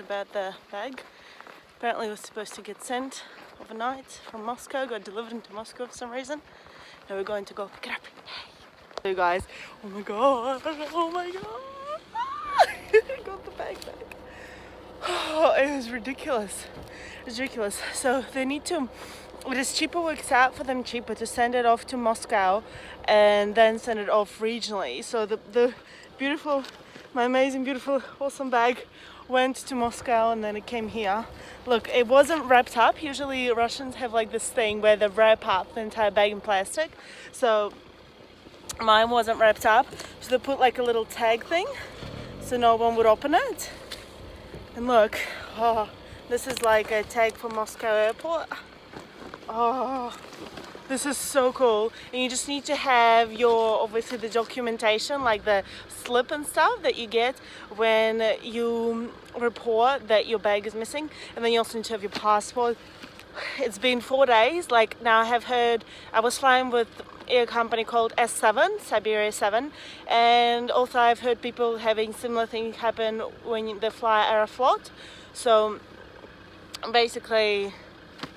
about the bag. Apparently it was supposed to get sent overnight from Moscow, got delivered into Moscow for some reason. Now we're going to go pick it up. Hey guys, oh my god, I got the bag back. Oh, it was ridiculous. It's ridiculous. So they need to, it is cheaper, works out for them cheaper to send it off to Moscow and then send it off regionally. So the beautiful, my amazing, beautiful, awesome bag went to Moscow and then it came here. Look, it wasn't wrapped up. Usually Russians have like this thing where they wrap up the entire bag in plastic. So mine wasn't wrapped up. So they put like a little tag thing so no one would open it. And look, oh, this is like a tag for Moscow airport. Oh, this is so cool. And you just need to have your, obviously the documentation, like the slip and stuff that you get when you report that your bag is missing. And then you also need to have your passport. It's been 4 days. Like now I have heard, I was flying with a company called S7, Siberia 7, and also I've heard people having similar things happen when they fly Aeroflot. So basically,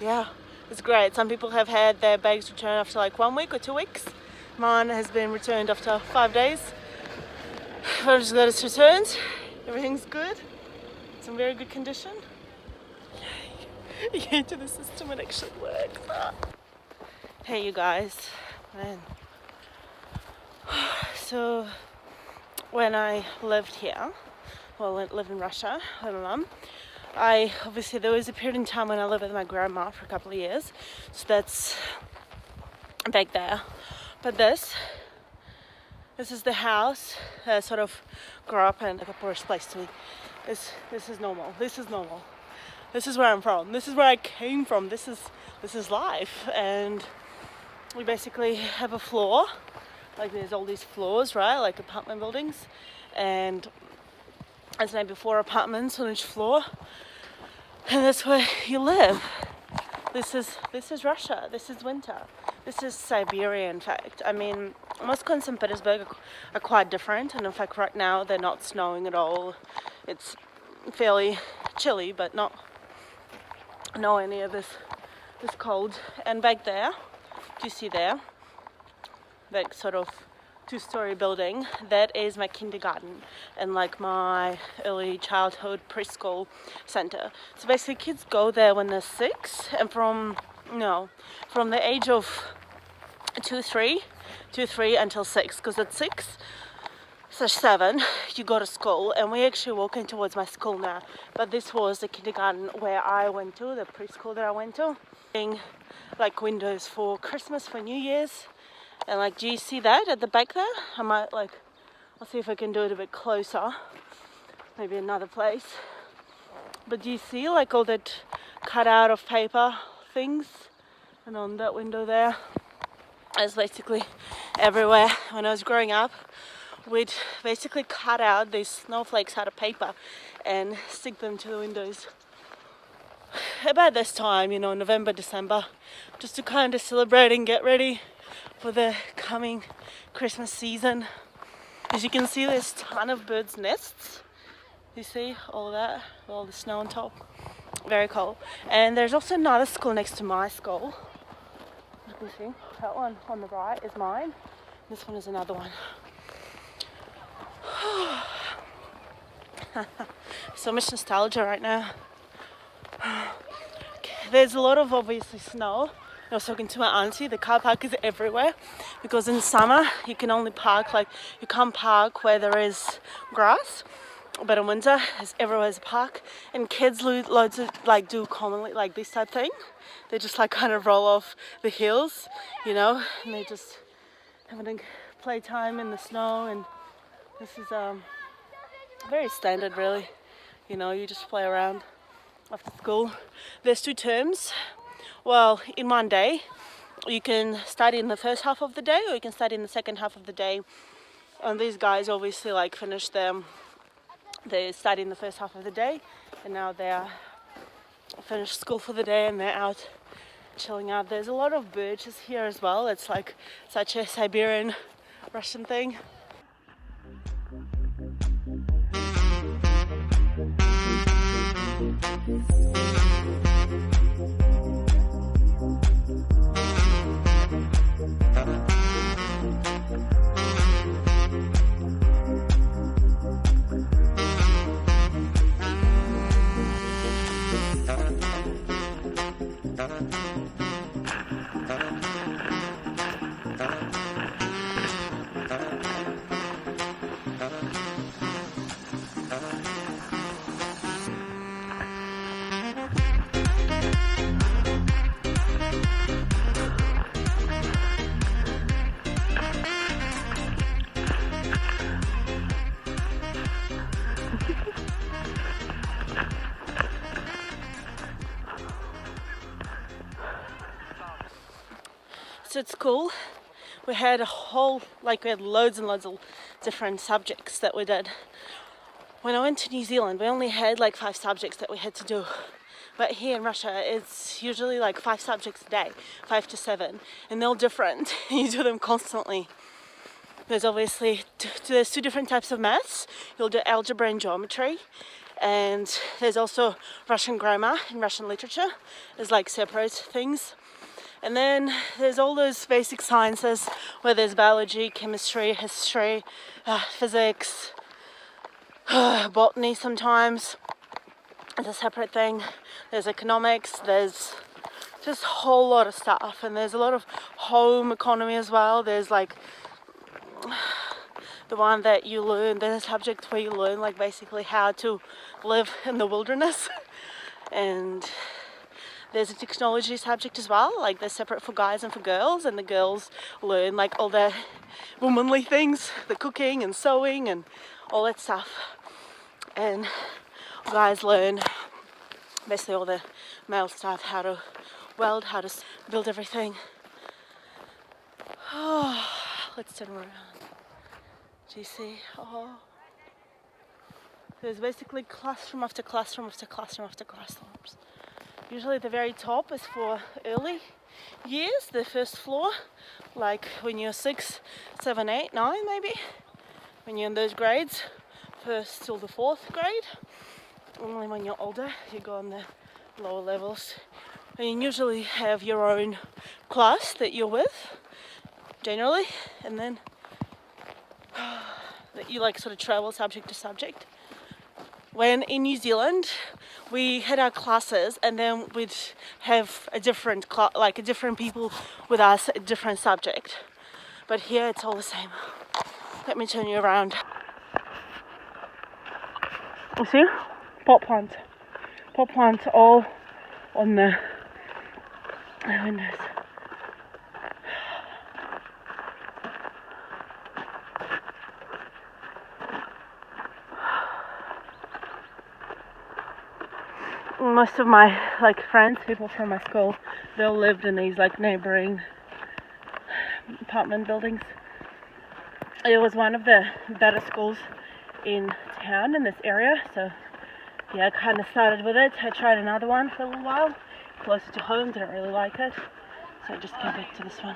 yeah, it's great. Some people have had their bags returned after like 1 week or 2 weeks. Mine has been returned after 5 days. I've just got it returned. Everything's good. It's in very good condition. Yay. Yay to the system, it actually works. Hey you guys. Man. So when I lived here, well, I lived in Russia with my mum, obviously there was a period in time when I lived with my grandma for a couple of years, so that's back there. But this is the house I sort of grew up in, like a poorest place to me. This is normal. This is normal. This is where I'm from. This is where I came from. This is life. And we basically have a floor, like there's all these floors, right, like apartment buildings, and there's maybe 4 apartments on each floor, and that's where you live. This is Russia. This is winter. This is Siberia, in fact. I mean, Moscow and St. Petersburg are quite different, and in fact right now they're not snowing at all. It's fairly chilly, but not any of this cold. And back there, you see there, that sort of 2-story building, that is my kindergarten and like my early childhood preschool center. So basically kids go there when they're 6, and from the age of 2-3 until 6, because at 6/7 you go to school, and we're actually walking towards my school now, but this was the kindergarten where I went to, the preschool that I went to. Like windows for Christmas, for New Year's, and like, do you see that at the back there? I might I'll see if I can do it a bit closer, maybe another place. But do you see like all that cut out of paper things? And on that window there, it's basically everywhere. When I was growing up, we'd basically cut out these snowflakes out of paper and stick them to the windows. About this time, November, December, just to kind of celebrate and get ready for the coming Christmas season. As you can see, there's a ton of birds' nests. You see all that, all the snow on top. Very cool. And there's also another school next to my school. You can see that one on the right is mine. This one is another one. So much nostalgia right now. There's a lot of obviously snow. I was talking to my auntie, the car park is everywhere, because in summer you can only park, you can't park where there is grass, but in winter there's everywhere to park, and kids loads of do commonly this type thing. They just kind of roll off the hills, and they just having a playtime in the snow, and this is very standard really. You just play around after school. There's 2 terms. Well, in one day, you can study in the first half of the day, or you can study in the second half of the day. And these guys obviously finished they studied in the first half of the day, and now they're finished school for the day and they're out chilling out. There's a lot of birches here as well. It's like such a Siberian Russian thing. So at school, we had we had loads and loads of different subjects that we did. When I went to New Zealand, we only had like 5 subjects that we had to do. But here in Russia, it's usually like 5 subjects a day, 5 to 7, and they're all different. You do them constantly. There's obviously there's 2 different types of maths. You'll do algebra and geometry, and there's also Russian grammar and Russian literature. There's like separate things. And then there's all those basic sciences where there's biology, chemistry, history, physics, botany sometimes. It's a separate thing. There's economics, there's just a whole lot of stuff. And there's a lot of home economy as well. There's like the one that you learn, there's a subject where you learn like basically how to live in the wilderness. And there's a technology subject as well, like they're separate for guys and for girls, and the girls learn like all the womanly things, the cooking and sewing and all that stuff. And guys learn basically all the male stuff, how to weld, how to build everything. Oh, let's turn around. Do you see? Oh. There's basically classroom after classroom after classroom after classrooms. Usually the very top is for early years, the first floor, like when you're 6, 7, 8, 9 maybe, when you're in those grades, 1st till the 4th grade. Only when you're older, you go on the lower levels. And you usually have your own class that you're with, generally, and then that you like sort of travel subject to subject. When in New Zealand, we had our classes, and then we'd have a different different people with us, a different subject. But here it's all the same. Let me turn you around. You see? Pot plants. Pot plants all on the windows. Most of my friends, people from my school, they all lived in these neighboring apartment buildings. It was one of the better schools in town in this area, so yeah, I kind of started with it. I tried another one for a little while, closer to home, didn't really like it, so I just came back to this one.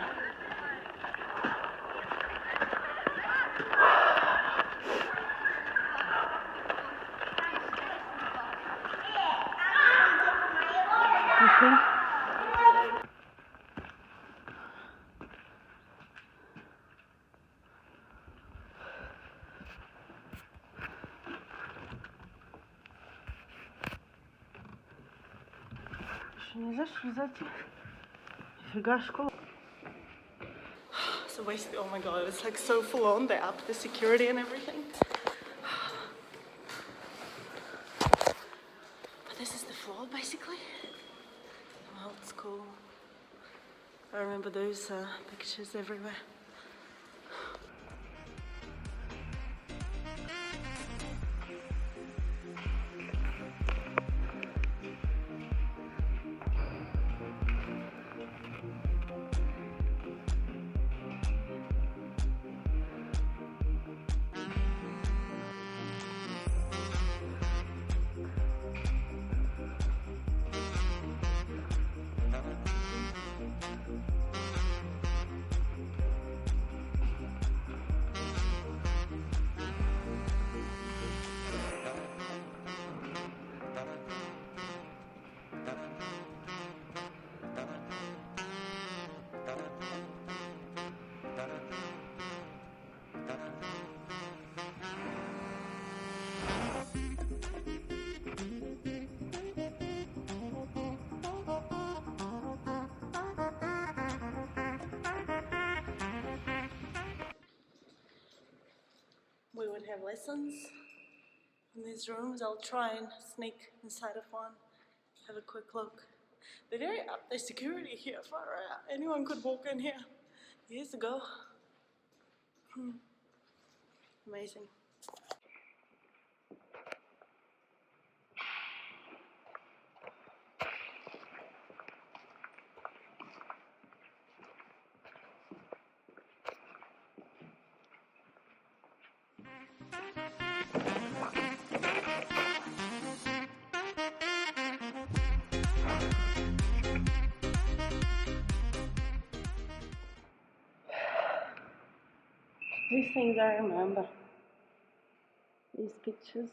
You see? So basically, oh my god, it's so full on. They upped the security and everything. But this is the floor basically. Well, it's cool. I remember those pictures everywhere. license in these rooms. I'll try and sneak inside of one, have a quick look. They're very up their security here, far out. Anyone could walk in here years ago. Amazing. These things I remember. These pictures.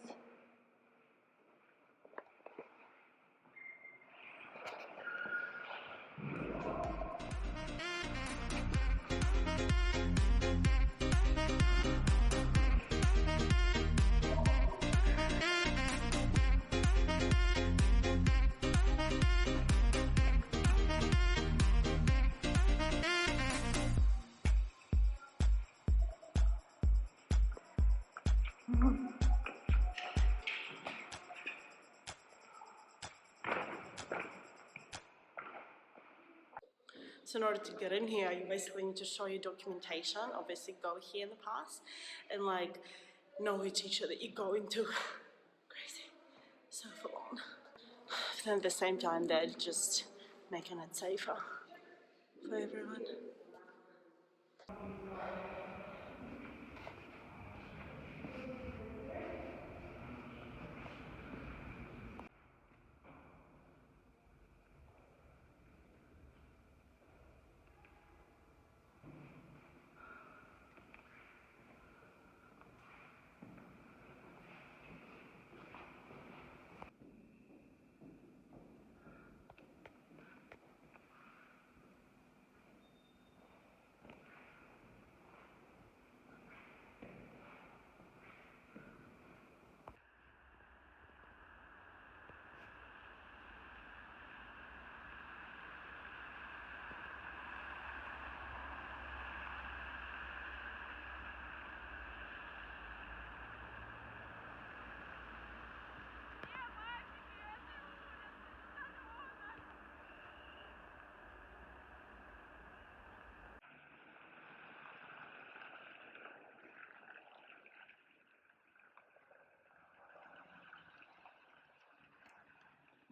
So in order to get in here, you basically need to show your documentation, obviously go here in the past, and like know which teacher that you're going to. Crazy, so full on. But then at the same time, they're just making it safer for everyone.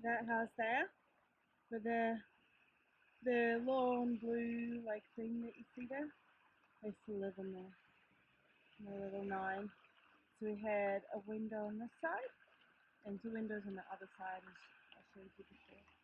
That house there, with the lawn blue like thing that you see there, I used to live in there, my little nine. So we had a window on this side and two windows on the other side, as I showed you before.